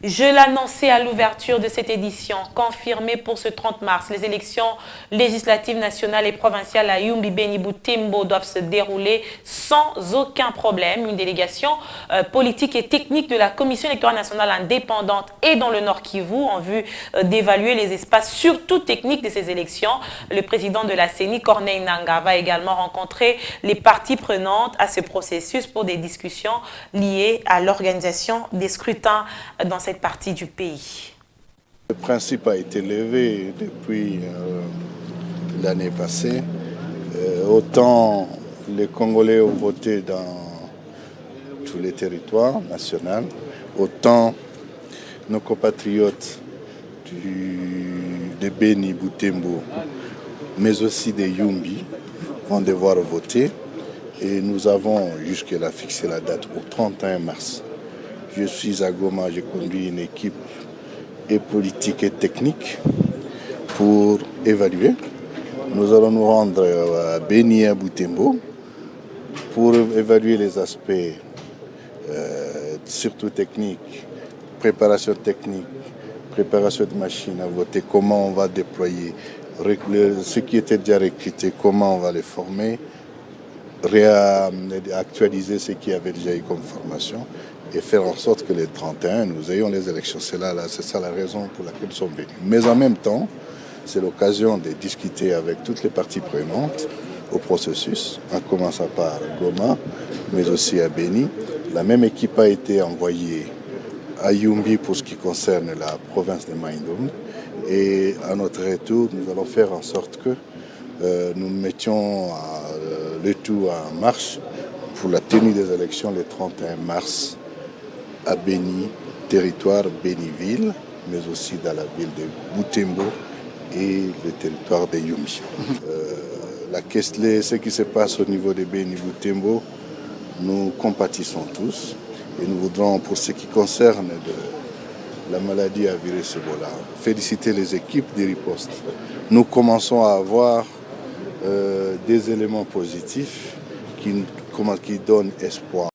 Je l'annonçais à l'ouverture de cette édition, confirmée pour ce 30 mars. Les élections législatives nationales et provinciales à Yumbi, Beni, Butembo doivent se dérouler sans aucun problème. Une délégation politique et technique de la Commission électorale nationale indépendante est dans le Nord Kivu en vue d'évaluer les espaces, surtout techniques, de ces élections. Le président de la CENI, Corneille Nangaa, va également rencontrer les parties prenantes à ce processus pour des discussions liées à l'organisation des scrutins dans cette partie du pays. Le principe a été levé depuis l'année passée. Autant les Congolais ont voté dans tous les territoires nationaux, autant nos compatriotes de Beni, Butembo, mais aussi des Yumbi vont devoir voter. Et nous avons jusque-là fixé la date au 31 mars. Je suis à Goma, j'ai conduit une équipe et politique et technique pour évaluer. Nous allons nous rendre à Beni et à Butembo pour évaluer les aspects surtout techniques, préparation technique, préparation de machines à voter, comment on va déployer, ceux qui étaient déjà recrutés, comment on va les former, actualiser ce qui avait déjà eu comme formation et faire en sorte que les 31, nous ayons les élections. C'est ça la raison pour laquelle nous sommes venus. Mais en même temps, c'est l'occasion de discuter avec toutes les parties prenantes au processus, en commençant par Goma, mais aussi à Beni. La même équipe a été envoyée à Yumbi pour ce qui concerne la province de Maïndoum. Et à notre retour, nous allons faire en sorte que nous mettions le tout en marche pour la tenue des élections le 31 mars à Beni, territoire Béniville, mais aussi dans la ville de Butembo et le territoire de Yumbi. Ce qui se passe au niveau de Beni Butembo, nous compatissons tous et nous voudrons, pour ce qui concerne la maladie à virus Ebola, féliciter les équipes de riposte. Nous commençons à avoir des éléments positifs qui donnent espoir.